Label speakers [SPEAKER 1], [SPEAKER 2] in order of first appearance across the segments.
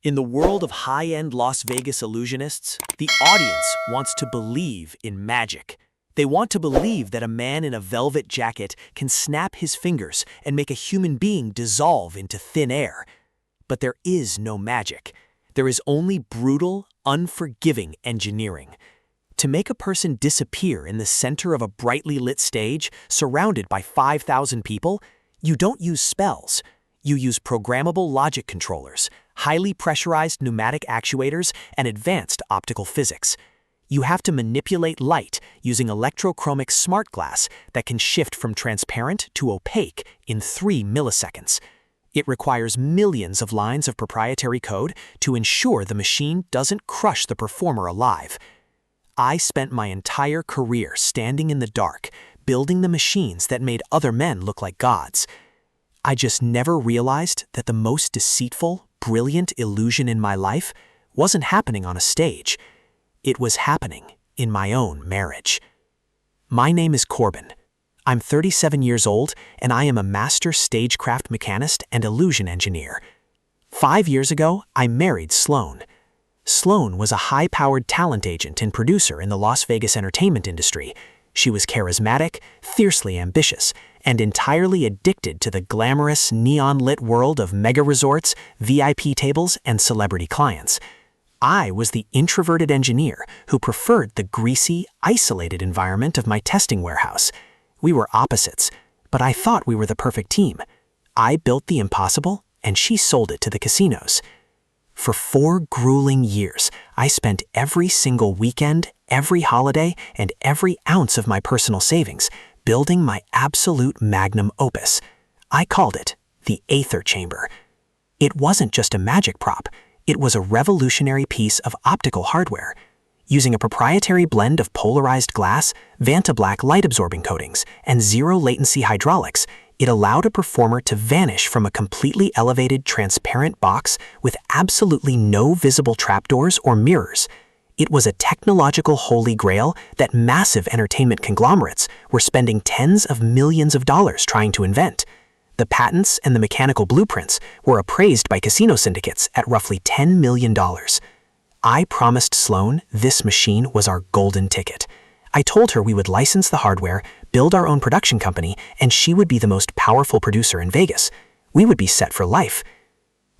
[SPEAKER 1] In the world of high-end Las Vegas illusionists, the audience wants to believe in magic. They want to believe that a man in a velvet jacket can snap his fingers and make a human being dissolve into thin air. But there is no magic. There is only brutal, unforgiving engineering. To make a person disappear in the center of a brightly lit stage, surrounded by 5,000 people, you don't use spells. You use programmable logic controllers, highly pressurized pneumatic actuators, and advanced optical physics. You have to manipulate light using electrochromic smart glass that can shift from transparent to opaque in 3 milliseconds. It requires millions of lines of proprietary code to ensure the machine doesn't crush the performer alive. I spent my entire career standing in the dark, building the machines that made other men look like gods. I just never realized that the most deceitful, brilliant illusion in my life wasn't happening on a stage. It was happening in my own marriage. My name is Corbin. I'm 37 years old, and I am a master stagecraft mechanist and illusion engineer. 5 years ago, I married Sloan. Sloan was a high-powered talent agent and producer in the Las Vegas entertainment industry. She was charismatic, fiercely ambitious, and entirely addicted to the glamorous, neon-lit world of mega resorts, VIP tables, and celebrity clients. I was the introverted engineer who preferred the greasy, isolated environment of my testing warehouse. We were opposites, but I thought we were the perfect team. I built the impossible, and she sold it to the casinos. For 4 grueling years, I spent every single weekend, every holiday, and every ounce of my personal savings building my absolute magnum opus. I called it the Aether Chamber. It wasn't just a magic prop. It was a revolutionary piece of optical hardware. Using a proprietary blend of polarized glass, Vantablack light-absorbing coatings, and zero-latency hydraulics, it allowed a performer to vanish from a completely elevated, transparent box with absolutely no visible trapdoors or mirrors. It was a technological holy grail that massive entertainment conglomerates were spending tens of millions of dollars trying to invent. The patents and the mechanical blueprints were appraised by casino syndicates at roughly $10 million. I promised Sloan this machine was our golden ticket. I told her we would license the hardware, build our own production company, and she would be the most powerful producer in Vegas. We would be set for life.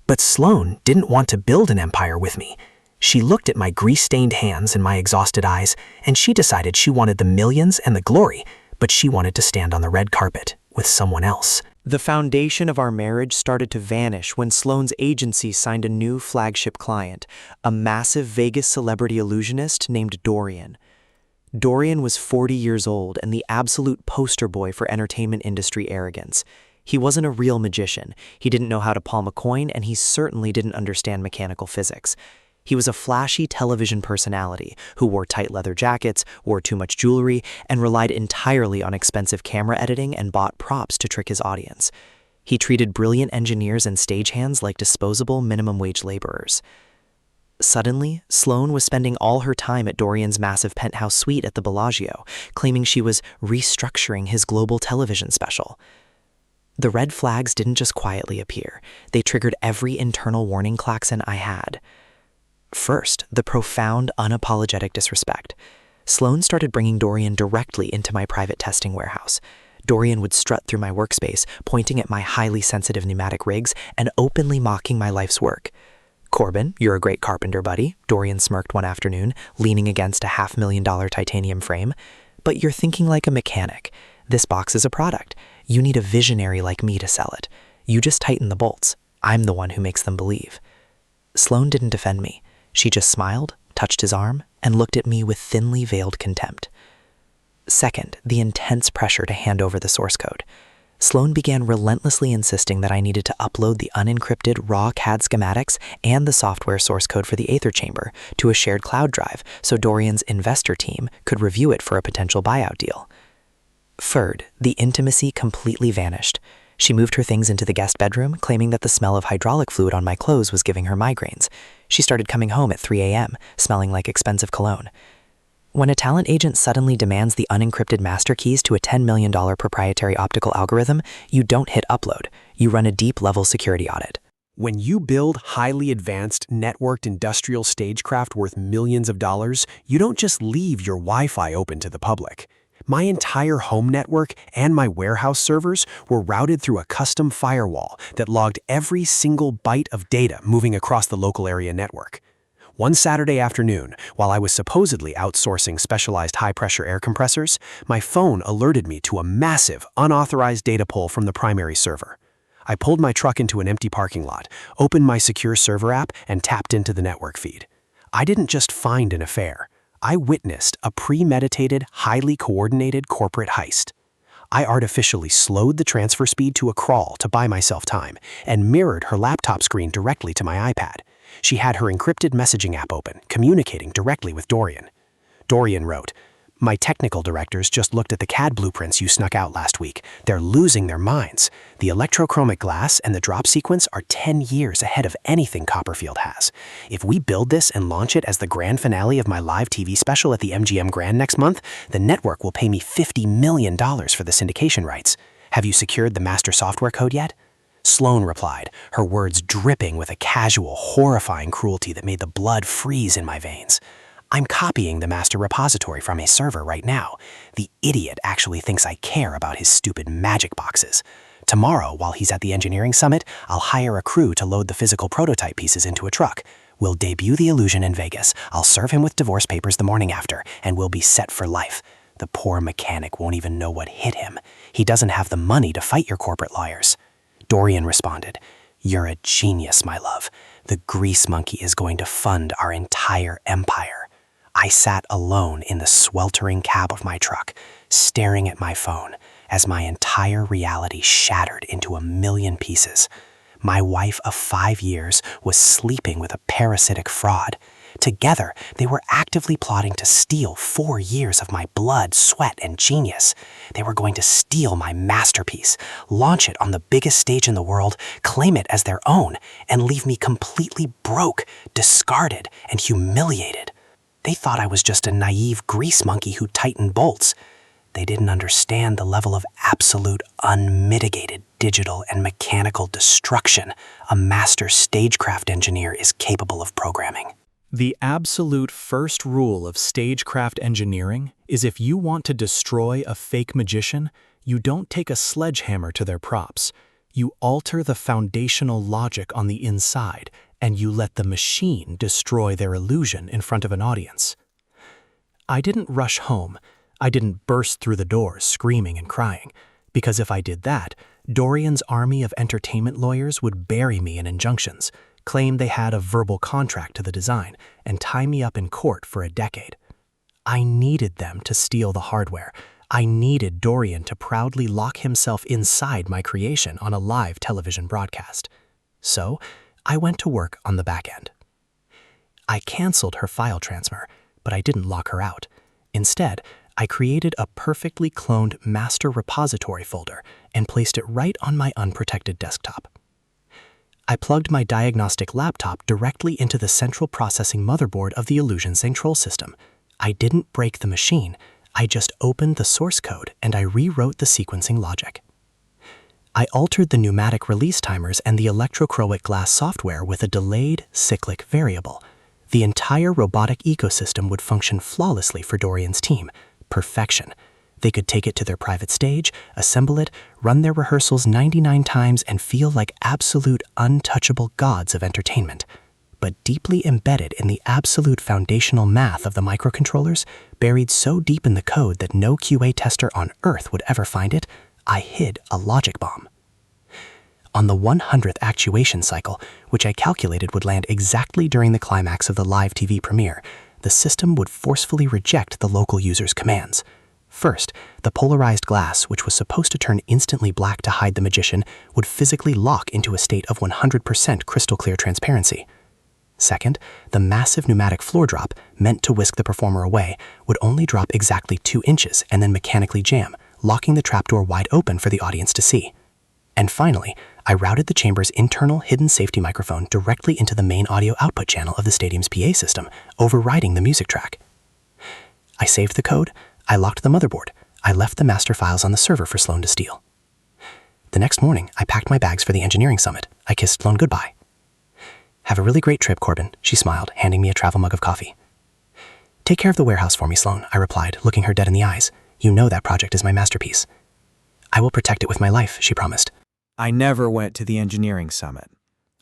[SPEAKER 1] But Sloan didn't want to build an empire with me. She looked at my grease-stained hands and my exhausted eyes, and she decided she wanted the millions and the glory, but she wanted to stand on the red carpet with someone else.
[SPEAKER 2] The foundation of our marriage started to vanish when Sloan's agency signed a new flagship client, a massive Vegas celebrity illusionist named Dorian. Dorian was 40 years old and the absolute poster boy for entertainment industry arrogance. He wasn't a real magician, he didn't know how to palm a coin, and he certainly didn't understand mechanical physics. He was a flashy television personality who wore tight leather jackets, wore too much jewelry, and relied entirely on expensive camera editing and bought props to trick his audience. He treated brilliant engineers and stagehands like disposable minimum-wage laborers. Suddenly, Sloan was spending all her time at Dorian's massive penthouse suite at the Bellagio, claiming she was restructuring his global television special. The red flags didn't just quietly appear. They triggered every internal warning klaxon I had. First, the profound, unapologetic disrespect. Sloan started bringing Dorian directly into my private testing warehouse. Dorian would strut through my workspace, pointing at my highly sensitive pneumatic rigs and openly mocking my life's work. "Corbin, you're a great carpenter, buddy," Dorian smirked one afternoon, leaning against a $500,000 titanium frame. "But you're thinking like a mechanic. This box is a product. You need a visionary like me to sell it. You just tighten the bolts. I'm the one who makes them believe." Sloan didn't defend me. She just smiled, touched his arm, and looked at me with thinly veiled contempt. Second, the intense pressure to hand over the source code. Sloan began relentlessly insisting that I needed to upload the unencrypted raw CAD schematics and the software source code for the Aether Chamber to a shared cloud drive so Dorian's investor team could review it for a potential buyout deal. Third, the intimacy completely vanished. She moved her things into the guest bedroom, claiming that the smell of hydraulic fluid on my clothes was giving her migraines. She started coming home at 3 a.m., smelling like expensive cologne. When a talent agent suddenly demands the unencrypted master keys to a $10 million proprietary optical algorithm, you don't hit upload. You run a deep-level security audit.
[SPEAKER 3] When you build highly advanced, networked industrial stagecraft worth millions of dollars, you don't just leave your Wi-Fi open to the public. My entire home network and my warehouse servers were routed through a custom firewall that logged every single byte of data moving across the local area network. One Saturday afternoon, while I was supposedly outsourcing specialized high-pressure air compressors, my phone alerted me to a massive, unauthorized data pull from the primary server. I pulled my truck into an empty parking lot, opened my secure server app, and tapped into the network feed. I didn't just find an affair. I witnessed a premeditated, highly coordinated corporate heist. I artificially slowed the transfer speed to a crawl to buy myself time and mirrored her laptop screen directly to my iPad. She had her encrypted messaging app open, communicating directly with Dorian. Dorian wrote, "My technical directors just looked at the CAD blueprints you snuck out last week. They're losing their minds. The electrochromic glass and the drop sequence are 10 years ahead of anything Copperfield has. If we build this and launch it as the grand finale of my live TV special at the MGM Grand next month, the network will pay me $50 million for the syndication rights. Have you secured the master software code yet?" Sloan replied, her words dripping with a casual, horrifying cruelty that made the blood freeze in my veins. "I'm copying the master repository from a server right now. The idiot actually thinks I care about his stupid magic boxes. Tomorrow, while he's at the engineering summit, I'll hire a crew to load the physical prototype pieces into a truck. We'll debut the illusion in Vegas. I'll serve him with divorce papers the morning after, and we'll be set for life. The poor mechanic won't even know what hit him. He doesn't have the money to fight your corporate lawyers." Dorian responded, "You're a genius, my love. The grease monkey is going to fund our entire empire." I sat alone in the sweltering cab of my truck, staring at my phone as my entire reality shattered into a million pieces. My wife of 5 years was sleeping with a parasitic fraud. Together, they were actively plotting to steal 4 years of my blood, sweat, and genius. They were going to steal my masterpiece, launch it on the biggest stage in the world, claim it as their own, and leave me completely broke, discarded, and humiliated. They thought I was just a naive grease monkey who tightened bolts. They didn't understand the level of absolute, unmitigated digital and mechanical destruction a master stagecraft engineer is capable of programming.
[SPEAKER 1] The absolute first rule of stagecraft engineering is if you want to destroy a fake magician, you don't take a sledgehammer to their props. You alter the foundational logic on the inside, and you let the machine destroy their illusion in front of an audience. I didn't rush home. I didn't burst through the doors screaming and crying, because if I did that, Dorian's army of entertainment lawyers would bury me in injunctions, claim they had a verbal contract to the design, and tie me up in court for a decade. I needed them to steal the hardware. I needed Dorian to proudly lock himself inside my creation on a live television broadcast. So, I went to work on the back end. I canceled her file transfer, but I didn't lock her out. Instead, I created a perfectly cloned master repository folder and placed it right on my unprotected desktop. I plugged my diagnostic laptop directly into the central processing motherboard of the Illusion Control system. I didn't break the machine. I just opened the source code and I rewrote the sequencing logic. I altered the pneumatic release timers and the electrochromic glass software with a delayed, cyclic variable. The entire robotic ecosystem would function flawlessly for Dorian's team. Perfection. They could take it to their private stage, assemble it, run their rehearsals 99 times, and feel like absolute, untouchable gods of entertainment. But deeply embedded in the absolute foundational math of the microcontrollers, buried so deep in the code that no QA tester on Earth would ever find it, I hid a logic bomb. On the 100th actuation cycle, which I calculated would land exactly during the climax of the live TV premiere, the system would forcefully reject the local user's commands. First, the polarized glass, which was supposed to turn instantly black to hide the magician, would physically lock into a state of 100% crystal clear transparency. Second, the massive pneumatic floor drop, meant to whisk the performer away, would only drop exactly 2 inches and then mechanically jam, locking the trapdoor wide open for the audience to see. And finally, I routed the chamber's internal hidden safety microphone directly into the main audio output channel of the stadium's PA system, overriding the music track. I saved the code, I locked the motherboard, I left the master files on the server for Sloan to steal. The next morning, I packed my bags for the engineering summit. I kissed Sloan goodbye.
[SPEAKER 2] Have a really great trip, Corbin, she smiled, handing me a travel mug of coffee. Take care of the warehouse for me, Sloan, I replied, looking her dead in the eyes. You know that project is my masterpiece. I will protect it with my life, she promised.
[SPEAKER 1] I never went to the engineering summit.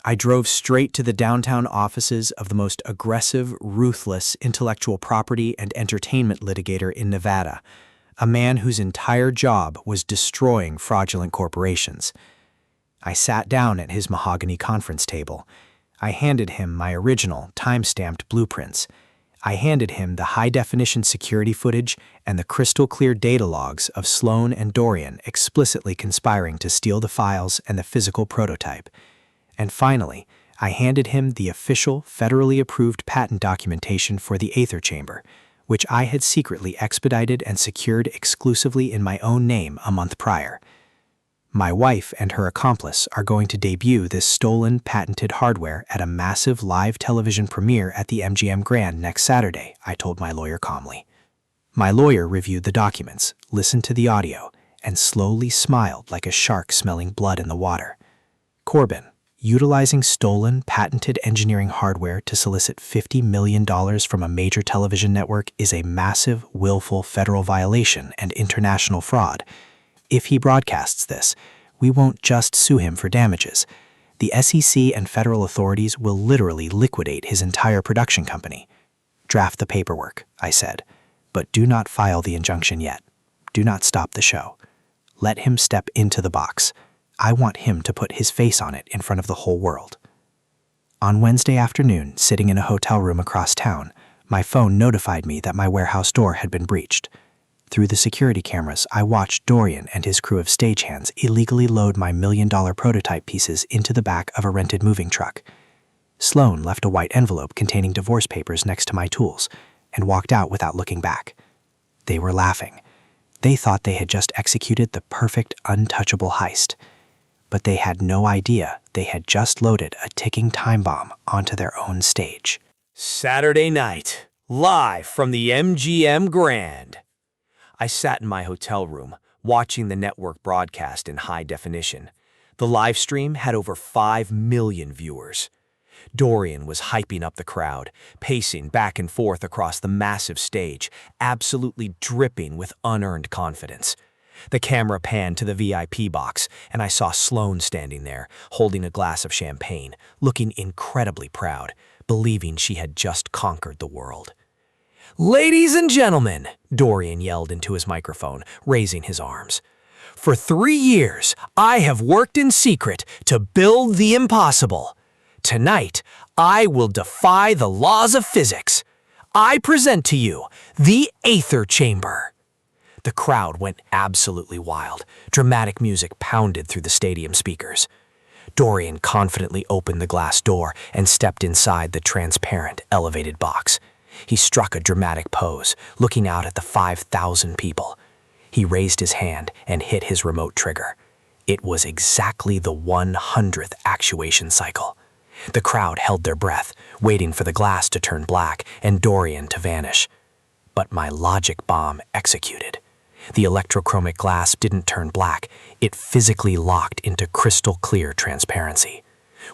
[SPEAKER 1] I drove straight to the downtown offices of the most aggressive, ruthless intellectual property and entertainment litigator in Nevada, a man whose entire job was destroying fraudulent corporations. I sat down at his mahogany conference table. I handed him my original, time-stamped blueprints. I handed him the high-definition security footage and the crystal-clear data logs of Sloan and Dorian explicitly conspiring to steal the files and the physical prototype. And finally, I handed him the official, federally approved patent documentation for the Aether Chamber, which I had secretly expedited and secured exclusively in my own name a month prior. My wife and her accomplice are going to debut this stolen, patented hardware at a massive live television premiere at the MGM Grand next Saturday, I told my lawyer calmly. My lawyer reviewed the documents, listened to the audio, and slowly smiled like a shark smelling blood in the water. Corbin, utilizing stolen, patented engineering hardware to solicit $50 million from a major television network is a massive, willful federal violation and international fraud. If he broadcasts this, we won't just sue him for damages. The SEC and federal authorities will literally liquidate his entire production company. Draft the paperwork, I said, but do not file the injunction yet. Do not stop the show. Let him step into the box. I want him to put his face on it in front of the whole world. On Wednesday afternoon, sitting in a hotel room across town, my phone notified me that my warehouse door had been breached. Through the security cameras, I watched Dorian and his crew of stagehands illegally load my $1 million prototype pieces into the back of a rented moving truck. Sloan left a white envelope containing divorce papers next to my tools and walked out without looking back. They were laughing. They thought they had just executed the perfect, untouchable heist. But they had no idea they had just loaded a ticking time bomb onto their own stage.
[SPEAKER 4] Saturday night, live from the MGM Grand. I sat in my hotel room, watching the network broadcast in high definition. The live stream had over 5 million viewers. Dorian was hyping up the crowd, pacing back and forth across the massive stage, absolutely dripping with unearned confidence. The camera panned to the VIP box, and I saw Sloan standing there, holding a glass of champagne, looking incredibly proud, believing she had just conquered the world. "Ladies and gentlemen," Dorian yelled into his microphone, raising his arms. "For 3 years, I have worked in secret to build the impossible. Tonight, I will defy the laws of physics. I present to you the Aether Chamber." The crowd went absolutely wild. Dramatic music pounded through the stadium speakers. Dorian confidently opened the glass door and stepped inside the transparent, elevated box. He struck a dramatic pose, looking out at the 5,000 people. He raised his hand and hit his remote trigger. It was exactly the 100th actuation cycle. The crowd held their breath, waiting for the glass to turn black and Dorian to vanish. But my logic bomb executed. The electrochromic glass didn't turn black. It physically locked into crystal-clear transparency.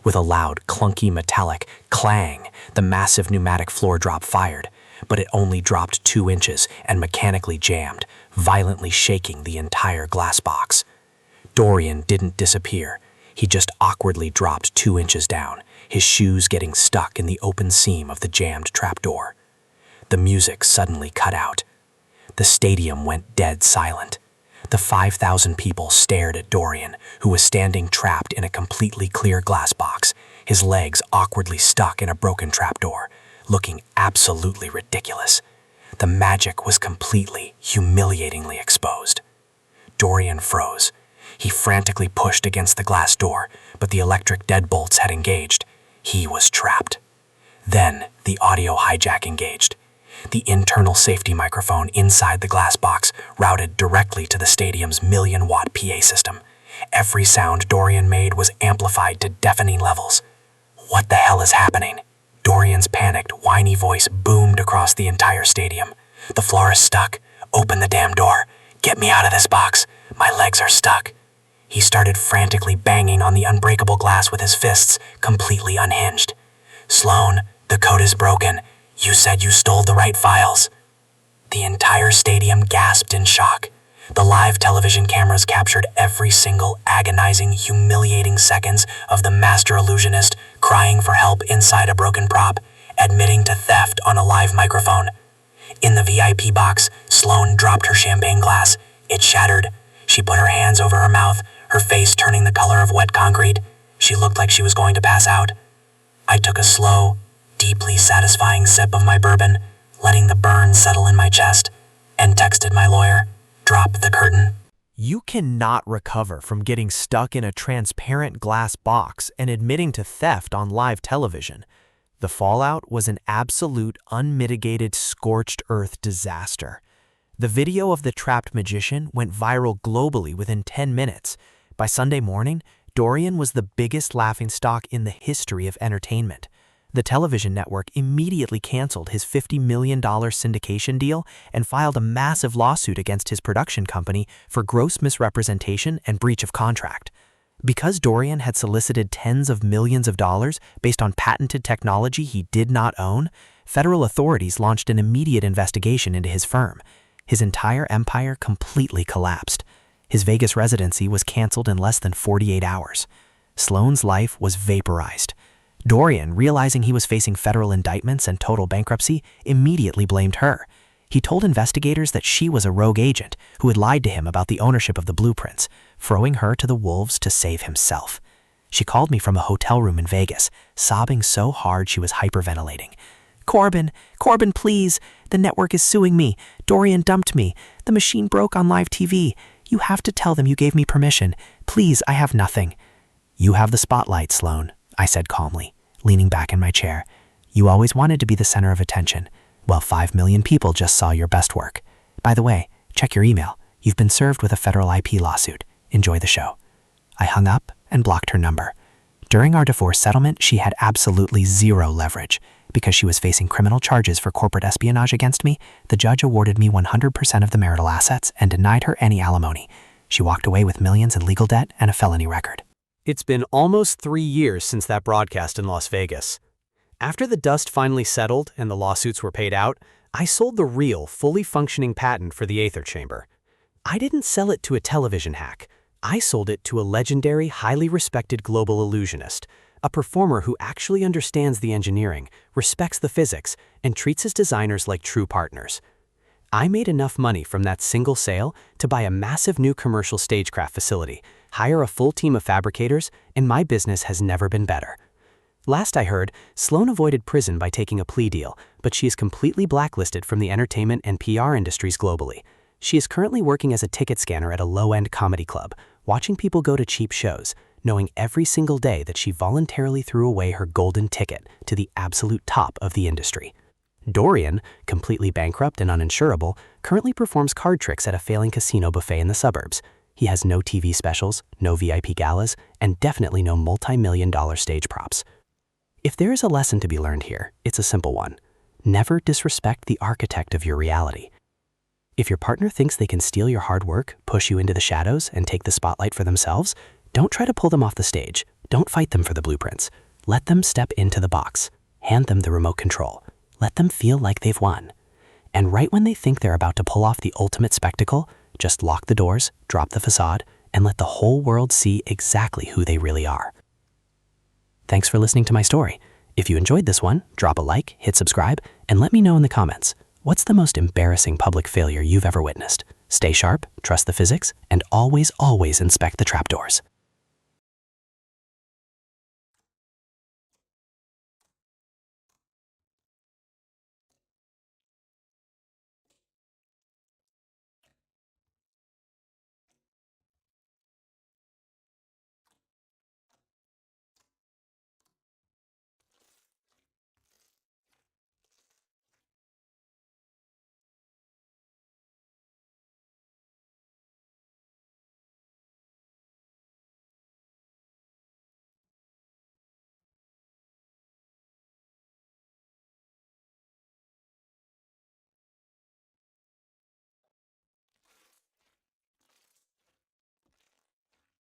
[SPEAKER 4] With a loud, clunky metallic clang, the massive pneumatic floor drop fired, but it only dropped 2 inches and mechanically jammed, violently shaking the entire glass box. Dorian didn't disappear. He just awkwardly dropped 2 inches down, his shoes getting stuck in the open seam of the jammed trapdoor. The music suddenly cut out. The stadium went dead silent. The 5,000 people stared at Dorian, who was standing trapped in a completely clear glass box, his legs awkwardly stuck in a broken trapdoor, looking absolutely ridiculous. The magic was completely, humiliatingly exposed. Dorian froze. He frantically pushed against the glass door, but the electric deadbolts had engaged. He was trapped. Then the audio hijack engaged. The internal safety microphone inside the glass box routed directly to the stadium's 1,000,000-watt PA system. Every sound Dorian made was amplified to deafening levels. "What the hell is happening?" Dorian's panicked, whiny voice boomed across the entire stadium. "The floor is stuck. Open the damn door. Get me out of this box. My legs are stuck." He started frantically banging on the unbreakable glass with his fists, completely unhinged.
[SPEAKER 5] "Sloan, the code is broken. You said you stole the right files." The entire stadium gasped in shock. The live television cameras captured every single agonizing, humiliating seconds of the master illusionist crying for help inside a broken prop, admitting to theft on a live microphone. In the VIP box, Sloan dropped her champagne glass. It shattered. She put her hands over her mouth, her face turning the color of wet concrete. She looked like she was going to pass out. I took a slow, deeply satisfying sip of my bourbon, letting the burn settle in my chest, and texted my lawyer, "Drop the curtain."
[SPEAKER 1] You cannot recover from getting stuck in a transparent glass box and admitting to theft on live television. The fallout was an absolute, unmitigated, scorched earth disaster. The video of the trapped magician went viral globally within 10 minutes. By Sunday morning, Dorian was the biggest laughingstock in the history of entertainment. The television network immediately canceled his $50 million syndication deal and filed a massive lawsuit against his production company for gross misrepresentation and breach of contract. Because Dorian had solicited tens of millions of dollars based on patented technology he did not own, federal authorities launched an immediate investigation into his firm. His entire empire completely collapsed. His Vegas residency was canceled in less than 48 hours. Sloan's life was vaporized. Dorian, realizing he was facing federal indictments and total bankruptcy, immediately blamed her. He told investigators that she was a rogue agent who had lied to him about the ownership of the blueprints, throwing her to the wolves to save himself. She called me from a hotel room in Vegas, sobbing so hard she was hyperventilating. Corbin, please. The network is suing me. Dorian dumped me. The machine broke on live TV. You have to tell them you gave me permission. Please, I have nothing." "You have the spotlight, Sloan," I said calmly, leaning back in my chair. "You always wanted to be the center of attention. Well, 5 million people just saw your best work. By the way, check your email. You've been served with a federal IP lawsuit. Enjoy the show." I hung up and blocked her number. During our divorce settlement, she had absolutely zero leverage. Because she was facing criminal charges for corporate espionage against me, the judge awarded me 100% of the marital assets and denied her any alimony. She walked away with millions in legal debt and a felony record.
[SPEAKER 4] It's been almost 3 years since that broadcast in Las Vegas. After the dust finally settled and the lawsuits were paid out, I sold the real, fully functioning patent for the Aether Chamber. I didn't sell it to a television hack. I sold it to a legendary, highly respected global illusionist, a performer who actually understands the engineering, respects the physics, and treats his designers like true partners. I made enough money from that single sale to buy a massive new commercial stagecraft facility, hire a full team of fabricators, and my business has never been better. Last I heard, Sloan avoided prison by taking a plea deal, but she is completely blacklisted from the entertainment and PR industries globally. She is currently working as a ticket scanner at a low-end comedy club, watching people go to cheap shows, knowing every single day that she voluntarily threw away her golden ticket to the absolute top of the industry. Dorian, completely bankrupt and uninsurable, currently performs card tricks at a failing casino buffet in the suburbs. He has no TV specials, no VIP galas, and definitely no multi-million-dollar stage props. If there is a lesson to be learned here, it's a simple one. Never disrespect the architect of your reality. If your partner thinks they can steal your hard work, push you into the shadows, and take the spotlight for themselves, don't try to pull them off the stage. Don't fight them for the blueprints. Let them step into the box. Hand them the remote control. Let them feel like they've won. And right when they think they're about to pull off the ultimate spectacle, just lock the doors, drop the facade, and let the whole world see exactly who they really are. Thanks for listening to my story. If you enjoyed this one, drop a like, hit subscribe, and let me know in the comments, what's the most embarrassing public failure you've ever witnessed? Stay sharp, trust the physics, and always, always inspect the trapdoors.